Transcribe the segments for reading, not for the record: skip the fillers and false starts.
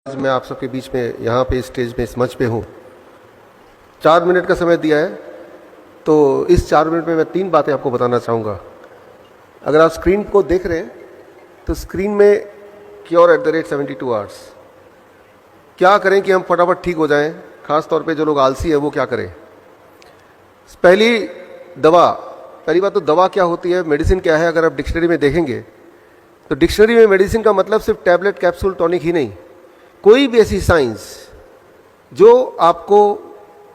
आज मैं आप सबके बीच में यहाँ पे स्टेज में इस मंच पे हूँ। 4 मिनट का समय दिया है, तो इस 4 मिनट में मैं 3 बातें आपको बताना चाहूँगा। अगर आप स्क्रीन को देख रहे हैं तो स्क्रीन में cure@72 आवर्स। क्या करें कि हम फटाफट ठीक हो जाएं, खास तौर पे जो लोग आलसी है वो क्या करें। पहली बात तो दवा क्या होती है, मेडिसिन क्या है। अगर आप डिक्शनरी में देखेंगे तो डिक्शनरी में मेडिसिन का मतलब सिर्फ टैबलेट, कैप्सूल, टॉनिक ही नहीं, कोई भी ऐसी साइंस जो आपको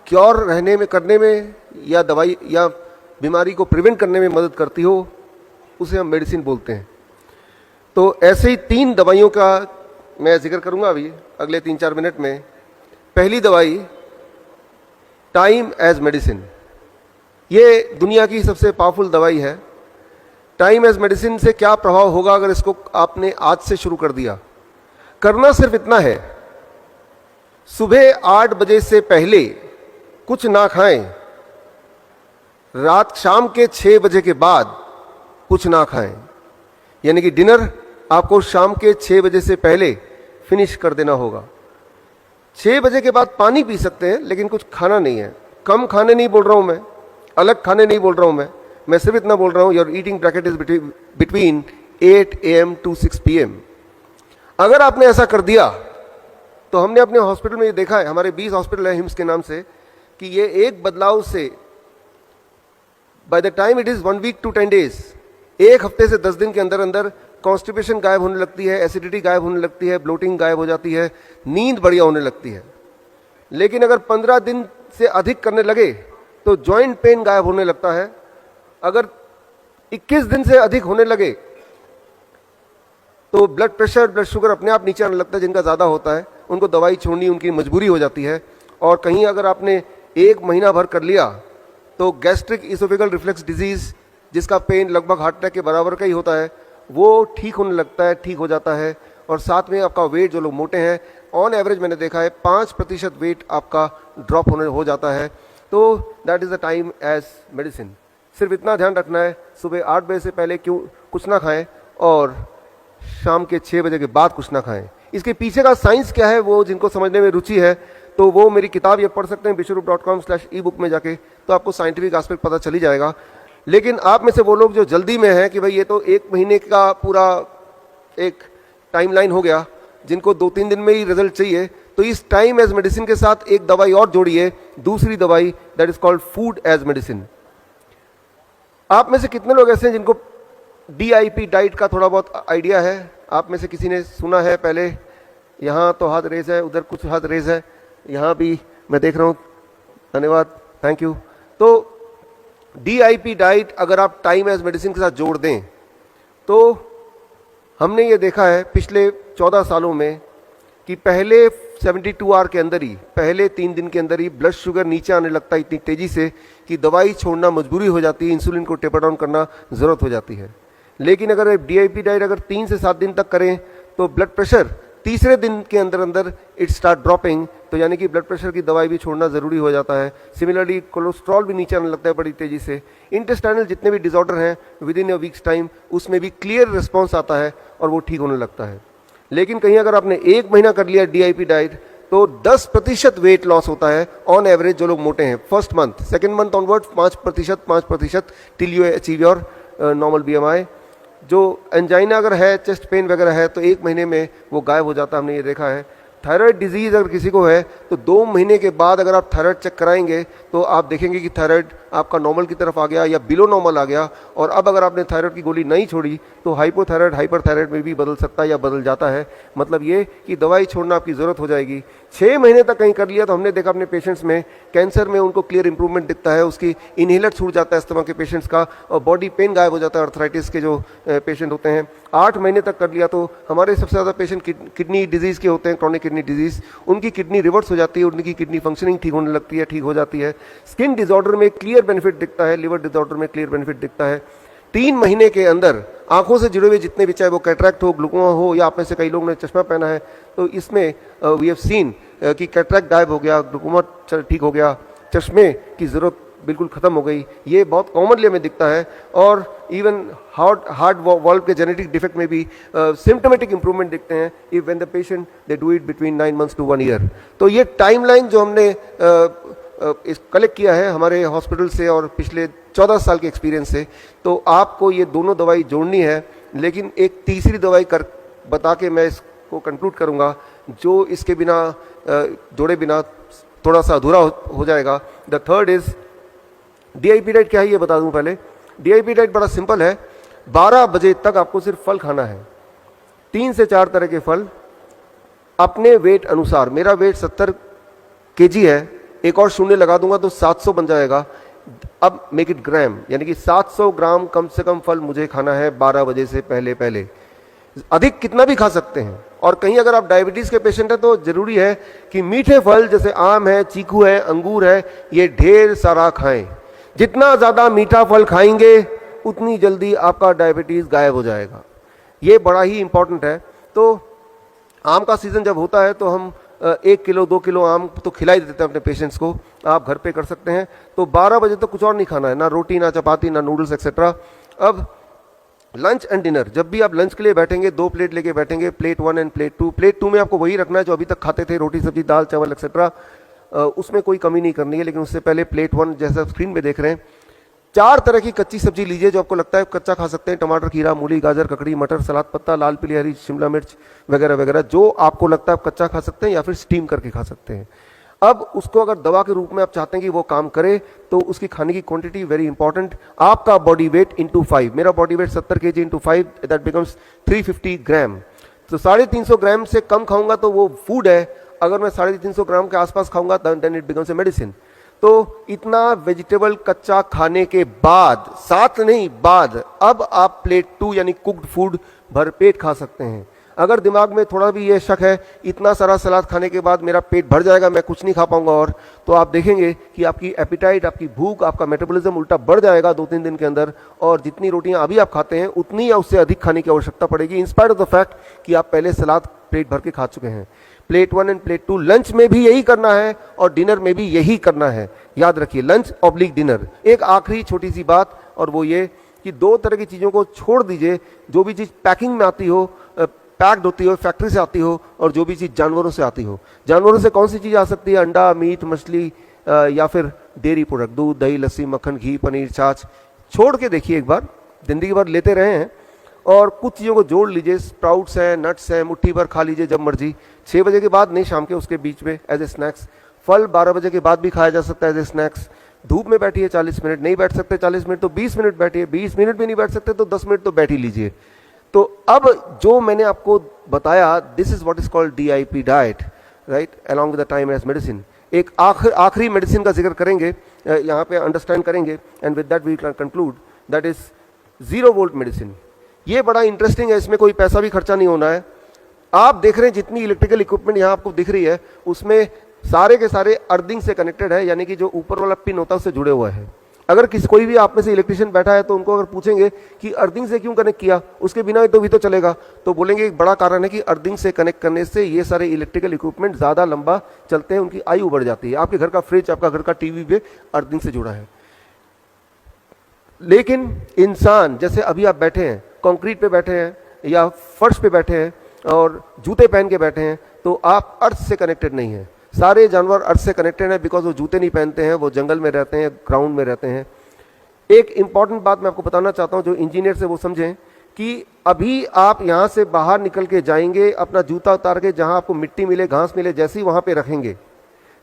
क्योर रहने में करने में या दवाई या बीमारी को प्रिवेंट करने में मदद करती हो, उसे हम मेडिसिन बोलते हैं। तो ऐसे ही 3 दवाइयों का मैं जिक्र करूंगा अभी अगले 3-4 मिनट में। पहली दवाई टाइम एज मेडिसिन। ये दुनिया की सबसे पावरफुल दवाई है। टाइम एज मेडिसिन से क्या प्रभाव होगा अगर इसको आपने आज से शुरू कर दिया। करना सिर्फ इतना है, सुबह 8 बजे से पहले कुछ ना खाएं, शाम के 6 बजे के बाद कुछ ना खाएं। यानी कि डिनर आपको शाम के 6 बजे से पहले फिनिश कर देना होगा। 6 बजे के बाद पानी पी सकते हैं, लेकिन कुछ खाना नहीं है। कम खाने नहीं बोल रहा हूं मैं, अलग खाने नहीं बोल रहा हूं मैं सिर्फ इतना बोल रहा हूं, your eating bracket is between 8 AM to 6 PM। अगर आपने ऐसा कर दिया तो हमने अपने हॉस्पिटल में ये देखा है, हमारे 20 हॉस्पिटल है हिम्स के नाम से, कि ये एक बदलाव से by the time it is 1 week to 10 days, 1 हफ्ते से 10 दिन के अंदर अंदर कॉन्स्टिपेशन गायब होने लगती है, एसिडिटी गायब होने लगती है, ब्लोटिंग गायब हो जाती है, नींद बढ़िया होने लगती है। लेकिन अगर 15 दिन से अधिक करने लगे तो जॉइंट पेन गायब होने लगता है। अगर 21 दिन से अधिक होने लगे तो ब्लड प्रेशर, ब्लड शुगर अपने आप नीचे आने लगता है। जिनका ज़्यादा होता है उनको दवाई छोड़नी उनकी मजबूरी हो जाती है। और कहीं अगर आपने 1 महीना भर कर लिया तो गैस्ट्रिक इसोफेगल रिफ्लेक्स डिजीज, जिसका पेन लगभग हार्ट अटैक के बराबर का ही होता है, वो ठीक होने लगता है, ठीक हो जाता है। और साथ में आपका वेट, जो लोग मोटे हैं, ऑन एवरेज मैंने देखा है 5% वेट आपका ड्रॉप हो जाता है। तो that is the time as medicine. सिर्फ इतना ध्यान रखना है, सुबह 8 बजे से पहले कुछ ना खाएं और शाम के 6 बजे के बाद कुछ ना खाएं। इसके पीछे का साइंस क्या है, वो जिनको समझने में रुचि है तो वो मेरी किताब ये पढ़ सकते हैं bishwarup.com/ebook में जाके, तो आपको साइंटिफिक एस्पेक्ट पता चली जाएगा। लेकिन आप में से वो लोग जो जल्दी में हैं कि भाई ये तो 1 महीने का पूरा एक टाइमलाइन हो गया, जिनको 2-3 दिन में ही रिजल्ट चाहिए, तो इस टाइम एज मेडिसिन के साथ एक दवाई और जोड़िए, दूसरी दवाई, that is called food as medicine. आप में से कितने लोग ऐसे हैं जिनको DIP डाइट का थोड़ा बहुत आइडिया है? आप में से किसी ने सुना है पहले? यहाँ तो हाथ रेज है, उधर कुछ हाथ रेज है, यहाँ भी मैं देख रहा हूँ, धन्यवाद, थैंक यू। तो DIP डाइट अगर आप टाइम एज मेडिसिन के साथ जोड़ दें तो हमने ये देखा है पिछले 14 सालों में कि पहले 72 आवर के अंदर ही, पहले 3 दिन के अंदर ही ब्लड शुगर नीचे आने लगता है इतनी तेजी से कि दवाई छोड़ना मजबूरी हो जाती है, इंसुलिन को टेपर डाउन करना ज़रूरत हो जाती है। लेकिन अगर DIP डाइट अगर 3 से 7 दिन तक करें तो ब्लड प्रेशर तीसरे दिन के अंदर अंदर इट स्टार्ट ड्रॉपिंग, तो यानी कि ब्लड प्रेशर की दवाई भी छोड़ना ज़रूरी हो जाता है। सिमिलरली कोलेस्ट्रॉल भी नीचे आने लगता है बड़ी तेज़ी से। इंटेस्टाइनल जितने भी डिसऑर्डर हैं with in a weeks time, उसमें भी क्लियर रिस्पॉन्स आता है और वो ठीक होने लगता है। लेकिन कहीं अगर आपने 1 महीना कर लिया DIP डाइट तो 10% वेट लॉस होता है ऑन एवरेज जो लोग मोटे हैं। First month, second month onward 5% till you achieve your normal BMI। जो एंजाइना अगर है, चेस्ट पेन वगैरह है, तो 1 महीने में वो गायब हो जाता है, हमने ये देखा है। थायराइड डिजीज़ अगर किसी को है तो 2 महीने के बाद अगर आप थायराइड चेक कराएंगे तो आप देखेंगे कि थायराइड आपका नॉर्मल की तरफ आ गया या बिलो नॉर्मल आ गया। और अब अगर आपने थायराइड की गोली नहीं छोड़ी तो हाइपोथायराइड हाइपरथायराइड में भी बदल सकता है या बदल जाता है। मतलब ये कि दवाई छोड़ना आपकी ज़रूरत हो जाएगी। 6 महीने तक कहीं कर लिया तो हमने देखा अपने पेशेंट्स में, कैंसर में उनको क्लियर इंप्रूवमेंट दिखता है, उसकी इनहेलर छूट जाता है अस्थमा के पेशेंट्स का, और बॉडी पेन गायब हो जाता है अर्थराइटिस के जो पेशेंट होते हैं। 8 महीने तक कर लिया तो हमारे सबसे ज़्यादा पेशेंट किडनी डिजीज़ के होते हैं, क्रॉनिक किडनी डिजीज़, उनकी किडनी रिवर्स हो जाती है, उनकी किडनी फंक्शनिंग ठीक होने लगती है, ठीक हो जाती है। स्किन डिसऑर्डर में क्लियर बेनिफिट दिखता है, लिवर डिसऑर्डर में क्लियर बेनिफिट दिखता है। 3 महीने के अंदर आंखों से जुड़े हुए जितने भी, चाहे वो कैटरैक्ट हो, ग्लूकोमा हो, या आप में से कई लोग ने चश्मा पहना है, तो इसमें वी हैव सीन कि कैटरैक्ट गायब हो गया, ग्लूकोमा ठीक हो गया, चश्मे की ज़रूरत बिल्कुल ख़त्म हो गई, ये बहुत कॉमनली हमें दिखता है। और इवन हार्ट वॉल्व के जेनेटिक डिफेक्ट में भी सिम्टोमेटिक इंप्रूवमेंट दिखते हैं if when the patient they do it between 9 months to 1 year। तो ये टाइमलाइन जो हमने इस कलेक्ट किया है हमारे हॉस्पिटल से और पिछले 14 साल के एक्सपीरियंस से, तो आपको ये दोनों दवाई जोड़नी है। लेकिन एक तीसरी दवाई कर बता के मैं इसको कंक्लूड करूँगा, जो इसके बिना जोड़े बिना थोड़ा सा अधूरा हो जाएगा। The third is DIP diet. क्या है ये बता दूं पहले। DIP डाइट बड़ा सिंपल है, 12 बजे तक आपको सिर्फ फल खाना है, 3 से 4 तरह के फल अपने वेट अनुसार। मेरा वेट 70 kg है, एक और शून्य लगा दूंगा तो 700 बन जाएगा। अब मेक इट ग्राम, यानी कि 700 ग्राम कम से कम फल मुझे खाना है 12 बजे से पहले पहले। अधिक कितना भी खा सकते हैं। और कहीं अगर आप डायबिटीज के पेशेंट हैं तो जरूरी है कि मीठे फल जैसे आम है, चीकू है, अंगूर है, ये ढेर सारा खाएं। जितना ज्यादा मीठा फल खाएंगे उतनी जल्दी आपका डायबिटीज गायब हो जाएगा। ये बड़ा ही इंपॉर्टेंट है। तो आम का सीजन जब होता है तो हम 1 किलो 2 किलो आम तो खिला ही देते हैं अपने पेशेंट्स को, आप घर पे कर सकते हैं। तो 12 बजे तक कुछ और नहीं खाना है, ना रोटी, ना चपाती, ना नूडल्स एक्सेट्रा। अब लंच एंड डिनर, जब भी आप लंच के लिए बैठेंगे 2 प्लेट लेके बैठेंगे, प्लेट 1 एंड प्लेट 2। प्लेट 2 में आपको वही रखना है जो अभी तक खाते थे, रोटी सब्जी दाल चावल एक्सेट्रा, उसमें कोई कमी नहीं करनी है। लेकिन उससे पहले प्लेट 1 जैसा स्क्रीन में देख रहे हैं, 4 तरह की कच्ची सब्जी लीजिए जो आपको लगता है कच्चा खा सकते हैं। टमाटर, खीरा, मूली, गाजर, ककड़ी, मटर, सलाद पत्ता, लाल पीली हरी शिमला मिर्च वगैरह वगैरह, जो आपको लगता है आप कच्चा खा सकते हैं या फिर स्टीम करके खा सकते हैं। अब उसको अगर दवा के रूप में आप चाहते हैं कि वो काम करे तो उसकी खाने की क्वांटिटी वेरी इंपॉर्टेंट। आपका बॉडी वेट इंटू 5, मेरा body weight 70 kg into 5, that becomes 350 ग्राम। तो 350 ग्राम से कम खाऊंगा तो वो फूड है, अगर मैं 350 ग्राम के आसपास खाऊंगा then it becomes a medicine. तो इतना वेजिटेबल कच्चा खाने के बाद, साथ नहीं बाद, अब आप प्लेट 2 यानी कुक्ड फूड भरपेट खा सकते हैं। अगर दिमाग में थोड़ा भी ये शक है इतना सारा सलाद खाने के बाद मेरा पेट भर जाएगा, मैं कुछ नहीं खा पाऊंगा और, तो आप देखेंगे कि आपकी एपिटाइट, आपकी भूख, आपका मेटाबॉलिज्म उल्टा बढ़ जाएगा 2-3 दिन के अंदर। और जितनी रोटियां अभी आप खाते हैं उतनी या उससे अधिक खाने की आवश्यकता पड़ेगी, इंस्पायर्ड ऑफ द फैक्ट कि आप पहले सलाद पेट भर के खा चुके हैं। प्लेट 1 एंड प्लेट 2 लंच में भी यही करना है और डिनर में भी यही करना है। याद रखिए, लंच ऑब्लिक डिनर। एक आखिरी छोटी सी बात, और वो ये कि 2 तरह की चीज़ों को छोड़ दीजिए। जो भी चीज़ पैकिंग में आती हो, पैक्ड होती हो, फैक्ट्री से आती हो, और जो भी चीज़ जानवरों से आती हो। जानवरों से कौन सी चीज़ आ सकती है? अंडा, मीट, मछली या फिर डेयरी प्रोडक्ट, दूध, दही, लस्सी, मक्खन, घी, पनीर, छाछ। छोड़ के देखिए एक बार, जिंदगी भर लेते रहे हैं, और कुछ चीज़ों को जोड़ लीजिए। स्प्राउट्स हैं, नट्स हैं, मुट्ठी भर खा लीजिए जब मर्जी। 6 बजे के बाद नहीं, शाम के उसके बीच में एज ए स्नैक्स। फल 12 बजे के बाद भी खाया जा सकता है एज ए स्नैक्स। धूप में बैठिए 40 मिनट, नहीं बैठ सकते 40 मिनट तो 20 मिनट बैठिए, 20 मिनट भी नहीं बैठ सकते तो 10 मिनट तो बैठ ही लीजिए। तो अब जो मैंने आपको बताया, this is what is called DIP diet, right, along with the time as medicine. एक आखिरी मेडिसिन का जिक्र करेंगे, यहाँ पे अंडरस्टैंड करेंगे, and with that we can conclude, that is 0 volt medicine. ये बड़ा इंटरेस्टिंग है, इसमें कोई पैसा भी खर्चा नहीं होना है। आप देख रहे हैं जितनी इलेक्ट्रिकल इक्विपमेंट यहाँ आपको दिख रही है, उसमें सारे के सारे अर्थिंग से कनेक्टेड है, यानी कि जो ऊपर वाला पिन होता है उससे जुड़े हुआ है। अगर कोई भी आप में से इलेक्ट्रिशियन बैठा है तो उनको अगर पूछेंगे कि अर्थिंग से क्यों कनेक्ट किया, उसके बिना तो भी तो चलेगा, तो बोलेंगे एक बड़ा कारण है कि अर्थिंग से कनेक्ट करने से ये सारे इलेक्ट्रिकल इक्विपमेंट ज़्यादा लंबा चलते हैं, उनकी आयु बढ़ जाती है। आपके घर का फ्रिज, आपका घर का टीवी भी अर्थिंग से जुड़ा है। लेकिन इंसान, जैसे अभी आप बैठे हैं, कंक्रीट पे बैठे हैं या फर्श पे बैठे हैं और जूते पहन के बैठे हैं, तो आप अर्थ से कनेक्टेड नहीं हैं। सारे जानवर अर्थ से कनेक्टेड हैं, बिकॉज वो जूते नहीं पहनते हैं, वो जंगल में रहते हैं, ग्राउंड में रहते हैं। एक इंपॉर्टेंट बात मैं आपको बताना चाहता हूं, जो इंजीनियर से वो समझें कि अभी आप यहाँ से बाहर निकल के जाएंगे, अपना जूता उतार के जहाँ आपको मिट्टी मिले, घास मिले, जैसे ही वहाँ पे रखेंगे,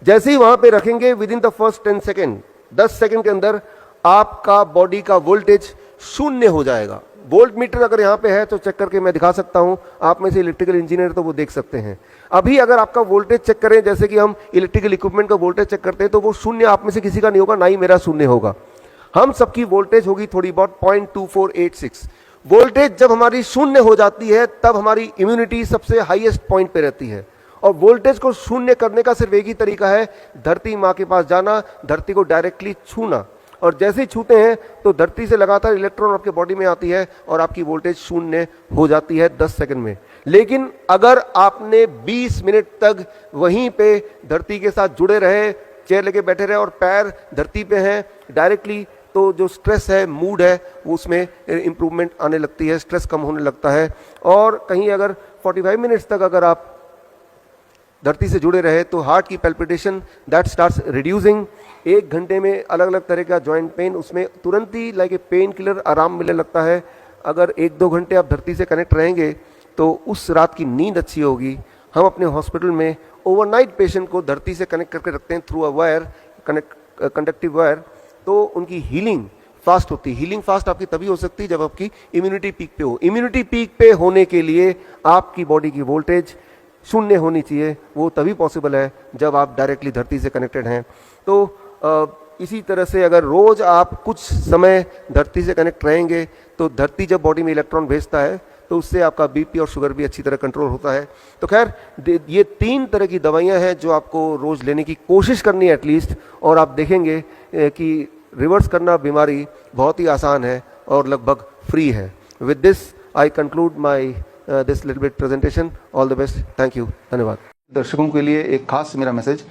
जैसे ही वहाँ पे रखेंगे, with in the first 10 second, 10 second के अंदर आपका बॉडी का वोल्टेज 0 हो जाएगा। वोल्ट मीटर अगर यहाँ पे है तो चेक करके मैं दिखा सकता हूँ, आप में से इलेक्ट्रिकल इंजीनियर तो वो देख सकते हैं। अभी अगर आपका वोल्टेज चेक करें, जैसे कि हम इलेक्ट्रिकल इक्विपमेंट का वोल्टेज चेक करते हैं, तो वो 0 आप में से किसी का नहीं होगा, ना ही मेरा 0 होगा। हम सबकी वोल्टेज होगी थोड़ी बहुत 0.2486। वोल्टेज जब हमारी 0 हो जाती है तब हमारी इम्यूनिटी सबसे हाईएस्ट पॉइंट पे रहती है। और वोल्टेज को 0 करने का सिर्फ एक ही तरीका है, धरती माँ के पास जाना, धरती को डायरेक्टली छूना, और जैसे ही छूते हैं तो धरती से लगातार इलेक्ट्रॉन आपके बॉडी में आती है और आपकी वोल्टेज 0 हो जाती है 10 सेकंड में। लेकिन अगर आपने 20 मिनट तक वहीं पे धरती के साथ जुड़े रहे, चेयर लेके बैठे रहे और पैर धरती पे हैं डायरेक्टली, तो जो स्ट्रेस है, मूड है, वो उसमें इम्प्रूवमेंट आने लगती है, स्ट्रेस कम होने लगता है। और कहीं अगर 45 मिनट्स तक अगर आप धरती से जुड़े रहे तो हार्ट की पैल्पिटेशन दैट स्टार्ट्स रिड्यूसिंग। 1 घंटे में अलग अलग तरह का जॉइंट पेन, उसमें तुरंत ही लाइक ए पेन किलर आराम मिलने लगता है। अगर 1-2 घंटे आप धरती से कनेक्ट रहेंगे तो उस रात की नींद अच्छी होगी। हम अपने हॉस्पिटल में ओवरनाइट पेशेंट को धरती से कनेक्ट करके रखते हैं through a wire, conductive wire, तो उनकी हीलिंग फास्ट होती है। हीलिंग फास्ट आपकी तभी हो सकती है जब आपकी इम्यूनिटी पीक पे हो। इम्यूनिटी पीक पे होने के लिए आपकी बॉडी की वोल्टेज 0 होनी चाहिए, वो तभी पॉसिबल है जब आप डायरेक्टली धरती से कनेक्टेड हैं। तो इसी तरह से अगर रोज आप कुछ समय धरती से कनेक्ट रहेंगे तो धरती जब बॉडी में इलेक्ट्रॉन भेजता है तो उससे आपका बीपी और शुगर भी अच्छी तरह कंट्रोल होता है। तो खैर ये 3 तरह की दवाइयां हैं जो आपको रोज लेने की कोशिश करनी है एटलीस्ट, और आप देखेंगे कि रिवर्स करना बीमारी बहुत ही आसान है और लगभग फ्री है। With this I conclude my this little bit presentation. All the best, thank you, धन्यवाद। दर्शकों के लिए एक खास मेरा मैसेज